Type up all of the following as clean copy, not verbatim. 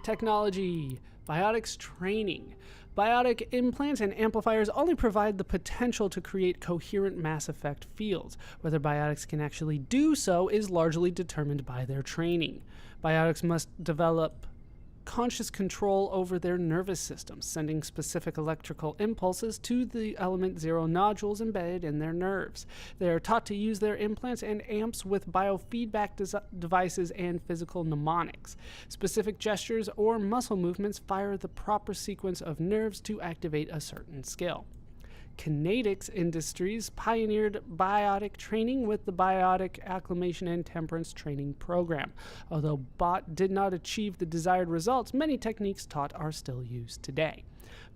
Technology. Biotics training. Biotic implants and amplifiers only provide the potential to create coherent mass effect fields. Whether biotics can actually do so is largely determined by their training. Biotics must develop conscious control over their nervous systems, sending specific electrical impulses to the element 0 nodules embedded in their nerves. They are taught to use their implants and amps with biofeedback devices and physical mnemonics. Specific gestures or muscle movements fire the proper sequence of nerves to activate a certain skill. Kinetics Industries pioneered biotic training with the Biotic Acclimation and Temperance Training Program. Although BOT did not achieve the desired results, many techniques taught are still used today.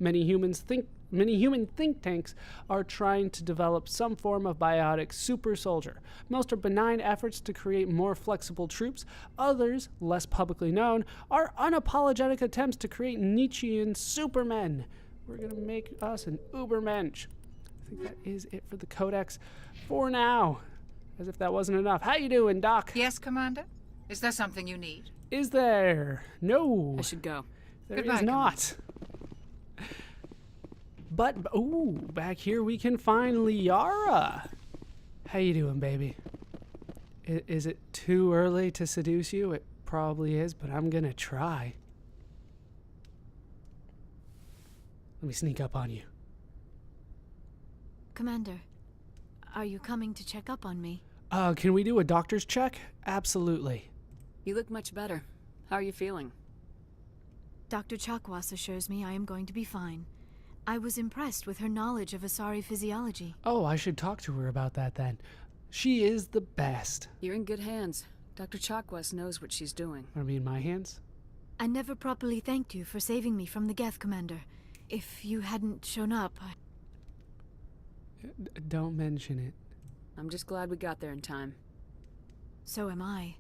Many human think tanks are trying to develop some form of biotic super soldier. Most are benign efforts to create more flexible troops. Others, less publicly known, are unapologetic attempts to create Nietzschean supermen. We're going to make us an Ubermensch. I think that is it for the codex for now. As if that wasn't enough. How you doing, Doc? Yes, Commander? Is there something you need? Is there? No. I should go. There Goodbye, is not. But, ooh, back here we can find Liara. How you doing, baby? Is it too early to seduce you? It probably is, but I'm going to try. Let me sneak up on you. Commander, are you coming to check up on me? Can we do a doctor's check? Absolutely. You look much better. How are you feeling? Dr. Chakwas assures me I am going to be fine. I was impressed with her knowledge of Asari physiology. Oh, I should talk to her about that then. She is the best. You're in good hands. Dr. Chakwas knows what she's doing. Want me in my hands? I never properly thanked you for saving me from the Geth, Commander. If you hadn't shown up, Don't mention it. I'm just glad we got there in time. So am I.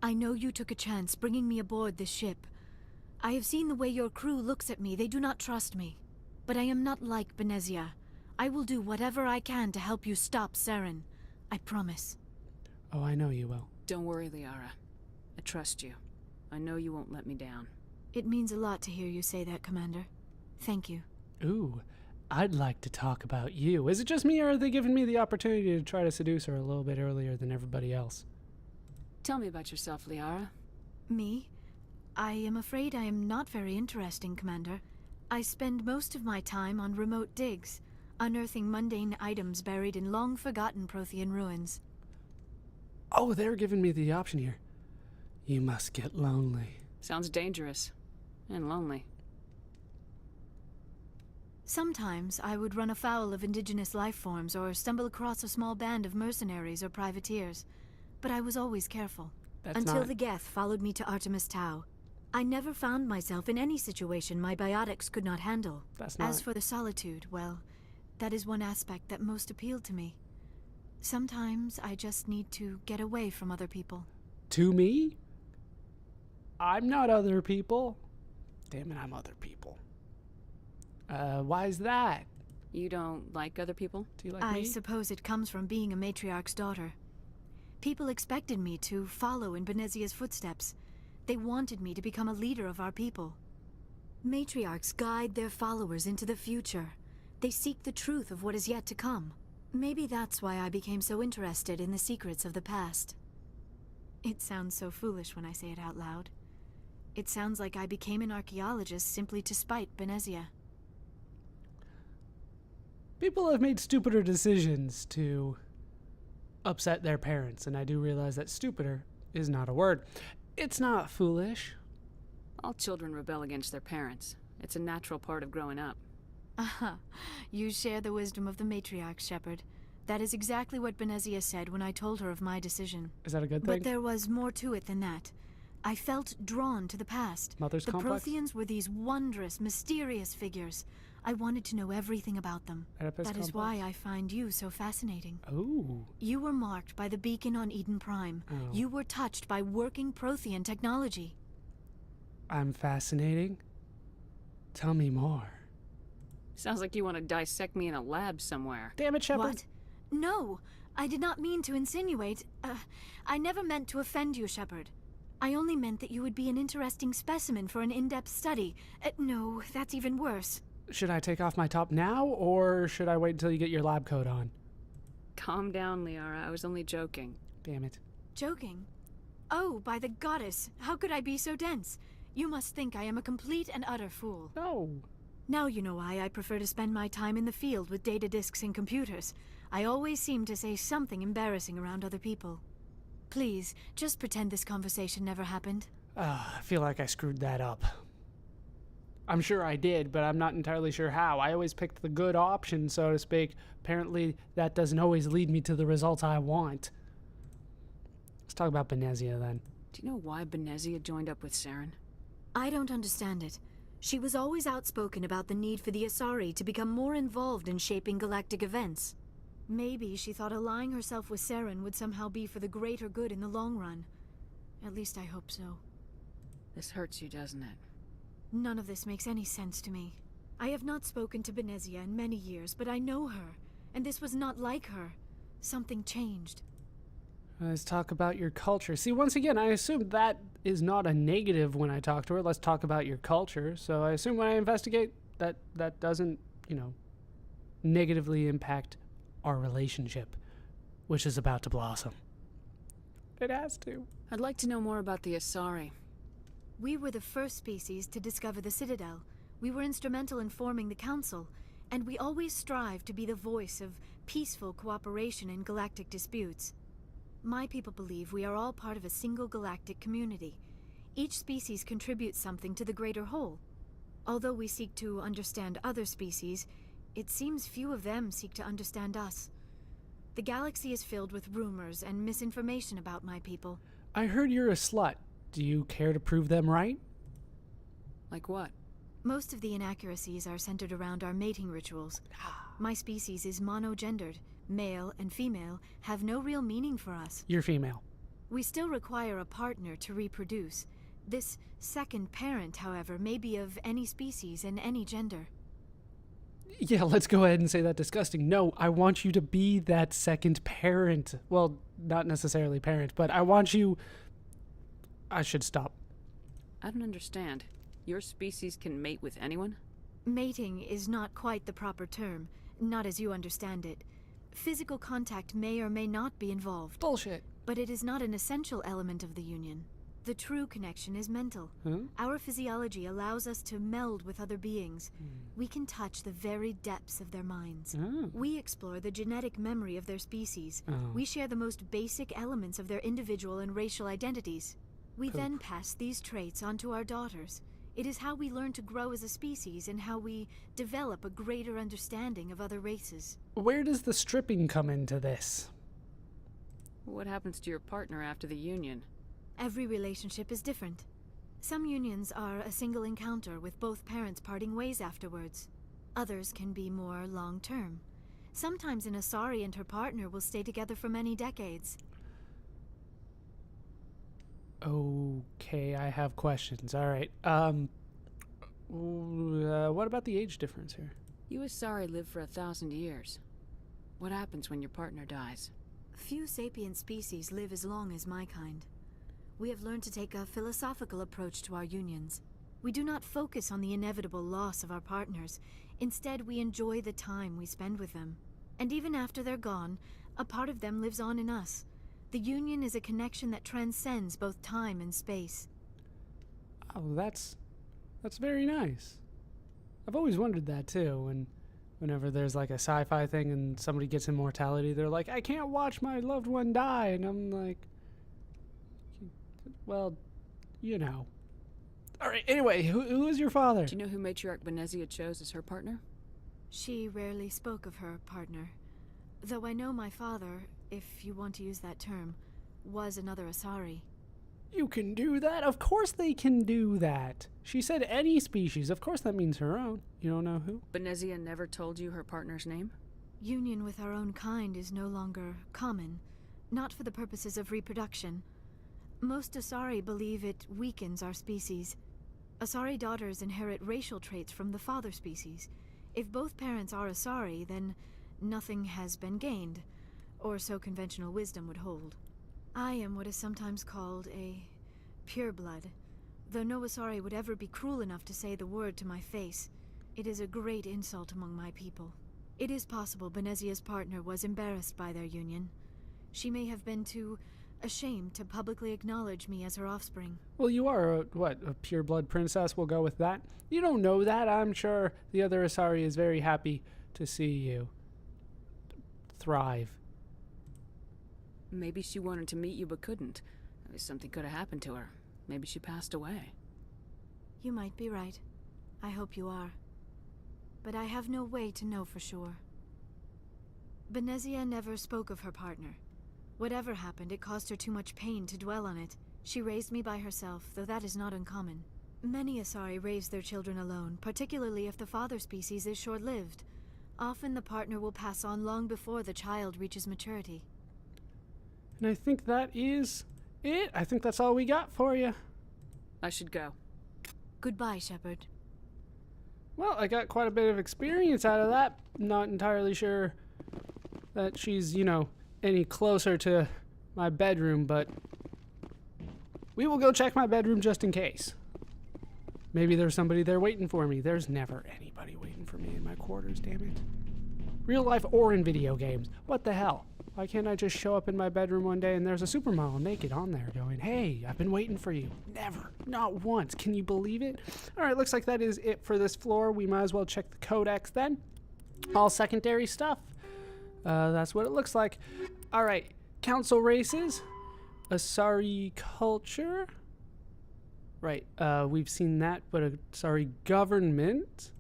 I know you took a chance bringing me aboard this ship. I have seen the way your crew looks at me. They do not trust me. But I am not like Benezia. I will do whatever I can to help you stop Saren. I promise. Oh, I know you will. Don't worry, Liara. I trust you. I know you won't let me down. It means a lot to hear you say that, Commander. Thank you. Ooh, I'd like to talk about you. Is it just me, or are they giving me the opportunity to try to seduce her a little bit earlier than everybody else? Tell me about yourself, Liara. Me? I am afraid I am not very interesting, Commander. I spend most of my time on remote digs, unearthing mundane items buried in long-forgotten Prothean ruins. Oh, they're giving me the option here. You must get lonely. Sounds dangerous. And lonely. Sometimes I would run afoul of indigenous life forms or stumble across a small band of mercenaries or privateers. But I was always careful. Until the Geth followed me to Artemis Tau. I never found myself in any situation my biotics could not handle. As for the solitude, well, that is one aspect that most appealed to me. Sometimes I just need to get away from other people. To me? I'm not other people. Damn it, I'm other people. Why is that? You don't like other people? Do you like me? I suppose it comes from being a matriarch's daughter. People expected me to follow in Benezia's footsteps. They wanted me to become a leader of our people. Matriarchs guide their followers into the future. They seek the truth of what is yet to come. Maybe that's why I became so interested in the secrets of the past. It sounds so foolish when I say it out loud. It sounds like I became an archaeologist simply to spite Benezia. People have made stupider decisions to upset their parents, and I do realize that stupider is not a word. It's not foolish. All children rebel against their parents. It's a natural part of growing up. Aha, you share the wisdom of the matriarch, Shepard. That is exactly what Benezia said when I told her of my decision. Is that a good thing? But there was more to it than that. I felt drawn to the past. Mother's complex? The Protheans were these wondrous, mysterious figures. I wanted to know everything about them. Oedipus That is complex? why I find you so fascinating. Ooh. You were marked by the beacon on Eden Prime. Oh. You were touched by working Prothean technology. I'm fascinating? Tell me more. Sounds like you want to dissect me in a lab somewhere. Damn it, Shepard. What? No, I did not mean to insinuate. I never meant to offend you, Shepard. I only meant that you would be an interesting specimen for an in-depth study. No, that's even worse. Should I take off my top now, or should I wait until you get your lab coat on? Calm down, Liara. I was only joking. Damn it. Joking? Oh, by the goddess, how could I be so dense? You must think I am a complete and utter fool. No. Now you know why I prefer to spend my time in the field with data disks and computers. I always seem to say something embarrassing around other people. Please, just pretend this conversation never happened. I feel like I screwed that up. I'm sure I did, but I'm not entirely sure how. I always picked the good option, so to speak. Apparently, that doesn't always lead me to the results I want. Let's talk about Benezia, then. Do you know why Benezia joined up with Saren? I don't understand it. She was always outspoken about the need for the Asari to become more involved in shaping galactic events. Maybe she thought allying herself with Saren would somehow be for the greater good in the long run. At least I hope so. This hurts you, doesn't it? None of this makes any sense to me. I have not spoken to Benezia in many years, but I know her, and this was not like her. Something changed. Let's talk about your culture. See, once again, I assume that is not a negative when I talk to her. Let's talk about your culture. So I assume when I investigate, that doesn't, negatively impact our relationship, which is about to blossom. It has to. I'd like to know more about the Asari. We were the first species to discover the Citadel. We were instrumental in forming the Council, and we always strive to be the voice of peaceful cooperation in galactic disputes. My people believe we are all part of a single galactic community. Each species contributes something to the greater whole. Although we seek to understand other species, it seems few of them seek to understand us. The galaxy is filled with rumors and misinformation about my people. I heard you're a slut. Do you care to prove them right? Like what? Most of the inaccuracies are centered around our mating rituals. My species is monogendered. Male and female have no real meaning for us. You're female. We still require a partner to reproduce. This second parent, however, may be of any species and any gender. Yeah, let's go ahead and say that disgusting. No, I want you to be that second parent. Well, not necessarily parent, but I want you... I should stop. I don't understand. Your species can mate with anyone? Mating is not quite the proper term, not as you understand it. Physical contact may or may not be involved. Bullshit. But it is not an essential element of the union. The true connection is mental. Huh? Our physiology allows us to meld with other beings. We can touch the very depths of their minds. Oh. We explore the genetic memory of their species. Oh. We share the most basic elements of their individual and racial identities. We Cool. then pass these traits onto our daughters. It is how we learn to grow as a species and how we develop a greater understanding of other races. Where does the stripping come into this? What happens to your partner after the union? Every relationship is different. Some unions are a single encounter with both parents parting ways afterwards. Others can be more long-term. Sometimes an Asari and her partner will stay together for many decades. Okay, I have questions. All right. What about the age difference here? You Asari live for 1,000 years. What happens when your partner dies? Few sapient species live as long as my kind. We have learned to take a philosophical approach to our unions. We do not focus on the inevitable loss of our partners. Instead, we enjoy the time we spend with them. And even after they're gone, a part of them lives on in us. The union is a connection that transcends both time and space. Oh, that's very nice. I've always wondered that too. And whenever there's like a sci-fi thing and somebody gets immortality, they're like, "I can't watch my loved one die," and I'm like, "Well, you know." All right. Anyway, who is your father? Do you know who Matriarch Benezia chose as her partner? She rarely spoke of her partner. Though I know my father, if you want to use that term, was another Asari. You can do that? Of course they can do that. She said any species. Of course that means her own. You don't know who? Benezia never told you her partner's name? Union with our own kind is no longer common, not for the purposes of reproduction. Most Asari believe it weakens our species. Asari daughters inherit racial traits from the father species. If both parents are Asari, then nothing has been gained, or so conventional wisdom would hold. I am what is sometimes called a pure blood. Though no Asari would ever be cruel enough to say the word to my face, it is a great insult among my people. It is possible Benezia's partner was embarrassed by their union. She may have been too ashamed to publicly acknowledge me as her offspring. Well, you are a pure-blood princess. We'll go with that. You don't know that. I'm sure the other Asari is very happy to see you thrive. Maybe she wanted to meet you but couldn't. Something could have happened to her. Maybe she passed away. You might be right. I hope you are. But I have no way to know for sure. Benezia never spoke of her partner. Whatever happened, it caused her too much pain to dwell on it. She raised me by herself, though that is not uncommon. Many Asari raise their children alone, particularly if the father species is short-lived. Often the partner will pass on long before the child reaches maturity. And I think that is it. I think that's all we got for you. I should go. Goodbye, Shepard. Well, I got quite a bit of experience out of that. Not entirely sure that she's, any closer to my bedroom, but we will go check my bedroom just in case. Maybe there's somebody there waiting for me. There's never anybody waiting for me in my quarters, damn it. Real life or in video games. What the hell? Why can't I just show up in my bedroom one day and there's a supermodel naked on there going, hey, I've been waiting for you. Never. Not once. Can you believe it? All right, looks like that is it for this floor. We might as well check the codex then. All secondary stuff. That's what it looks like. All right, council races. Asari culture. Right, we've seen that, but Asari government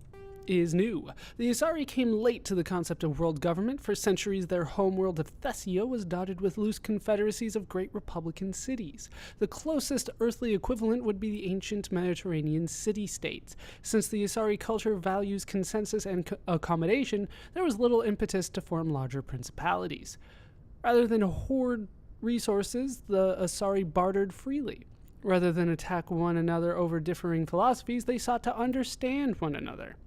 is new. The Asari came late to the concept of world government. For centuries, their homeworld of Thessia was dotted with loose confederacies of great republican cities. The closest earthly equivalent would be the ancient Mediterranean city-states. Since the Asari culture values consensus and accommodation, there was little impetus to form larger principalities. Rather than hoard resources, the Asari bartered freely. Rather than attack one another over differing philosophies, they sought to understand one another.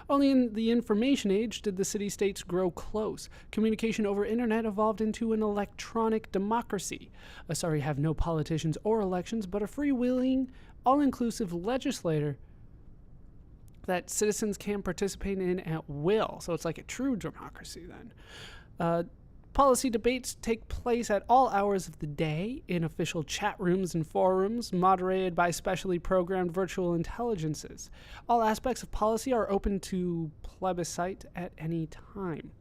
Only in the information age did the city-states grow close. Communication over internet evolved into an electronic democracy. Asari have no politicians or elections, but a freewheeling, all-inclusive legislature that citizens can participate in at will. So it's like a true democracy then. Policy debates take place at all hours of the day in official chat rooms and forums, moderated by specially programmed virtual intelligences. All aspects of policy are open to plebiscite at any time.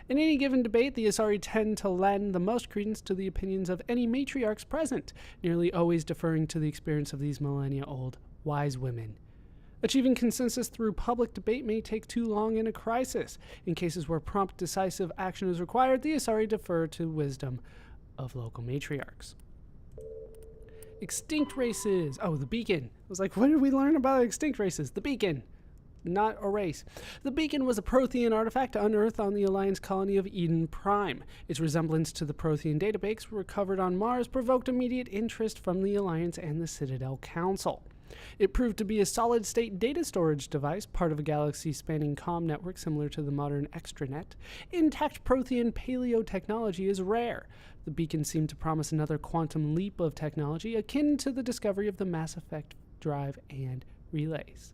In any given debate, the Asari tend to lend the most credence to the opinions of any matriarchs present, nearly always deferring to the experience of these millennia-old wise women. Achieving consensus through public debate may take too long in a crisis. In cases where prompt, decisive action is required, the Asari defer to wisdom of local matriarchs. Extinct races. Oh, the beacon. I was like, what did we learn about extinct races? The beacon. Not a race. The beacon was a Prothean artifact unearthed on the Alliance colony of Eden Prime. Its resemblance to the Prothean database recovered on Mars provoked immediate interest from the Alliance and the Citadel Council. It proved to be a solid-state data storage device, part of a galaxy-spanning comm network similar to the modern extranet. Intact Prothean paleo technology is rare. The beacon seemed to promise another quantum leap of technology, akin to the discovery of the Mass Effect drive and relays.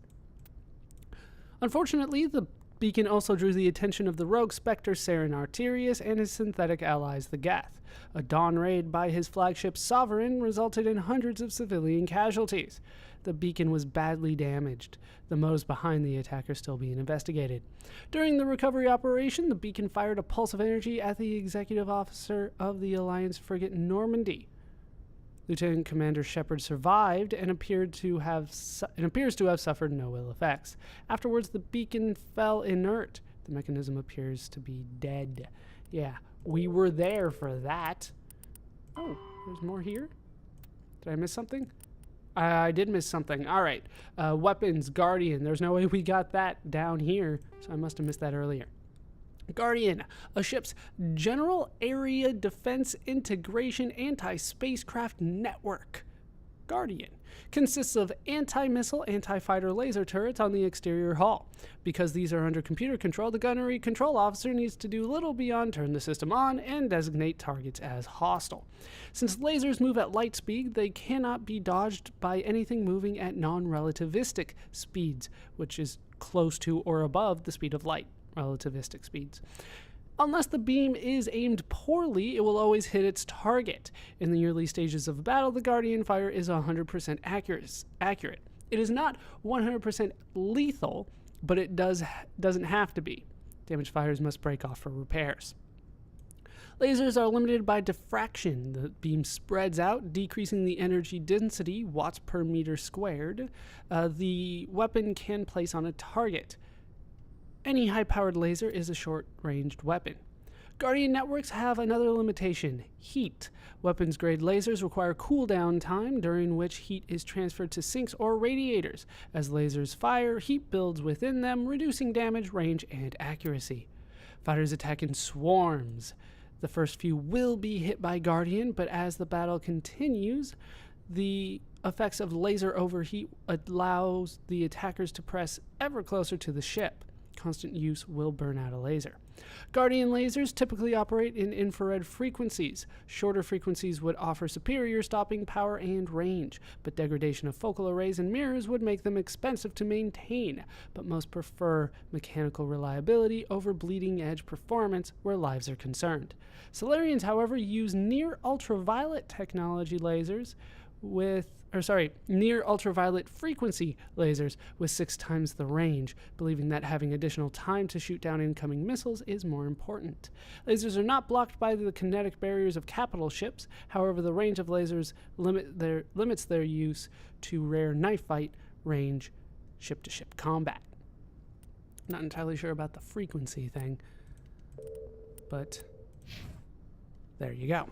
Unfortunately, the beacon also drew the attention of the rogue Spectre Saren Arterius and his synthetic allies, the Geth. A dawn raid by his flagship Sovereign resulted in hundreds of civilian casualties. The beacon was badly damaged, the motives behind the attack are still being investigated. During the recovery operation, the beacon fired a pulse of energy at the executive officer of the Alliance frigate Normandy. Lieutenant Commander Shepard survived and appears to have suffered no ill effects. Afterwards, the beacon fell inert. The mechanism appears to be dead. Yeah, we were there for that. Oh, there's more here? Did I miss something? I did miss something. All right. Weapons, Guardian. There's no way we got that down here, so I must have missed that earlier. Guardian, a ship's general area defense integration anti-spacecraft network. Guardian. consists of anti-missile, anti-fighter laser turrets on the exterior hull. Because these are under computer control, the gunnery control officer needs to do little beyond turn the system on and designate targets as hostile. Since lasers move at light speed, they cannot be dodged by anything moving at non-relativistic speeds, which is close to or above the speed of light, relativistic speeds. Unless the beam is aimed poorly, it will always hit its target. In the early stages of battle, the Guardian fire is 100% accurate. It is not 100% lethal, but it doesn't have to be. Damaged fighters must break off for repairs. Lasers are limited by diffraction. The beam spreads out, decreasing the energy density, watts per meter squared, the weapon can place on a target. Any high-powered laser is a short-ranged weapon. Guardian networks have another limitation: heat. Weapons-grade lasers require cooldown time, during which heat is transferred to sinks or radiators. As lasers fire, heat builds within them, reducing damage, range, and accuracy. Fighters attack in swarms. The first few will be hit by Guardian, but as the battle continues, the effects of laser overheat allows the attackers to press ever closer to the ship. Constant use will burn out a laser. Guardian lasers typically operate in infrared frequencies. Shorter frequencies would offer superior stopping power and range, but degradation of focal arrays and mirrors would make them expensive to maintain, but most prefer mechanical reliability over bleeding-edge performance where lives are concerned. Solarians, however, use near-ultraviolet technology lasers near ultraviolet frequency lasers with 6 times the range, believing that having additional time to shoot down incoming missiles is more important. Lasers are not blocked by the kinetic barriers of capital ships. However, the range of lasers limits their use to rare knife fight range ship-to-ship combat. Not entirely sure about the frequency thing, but there you go.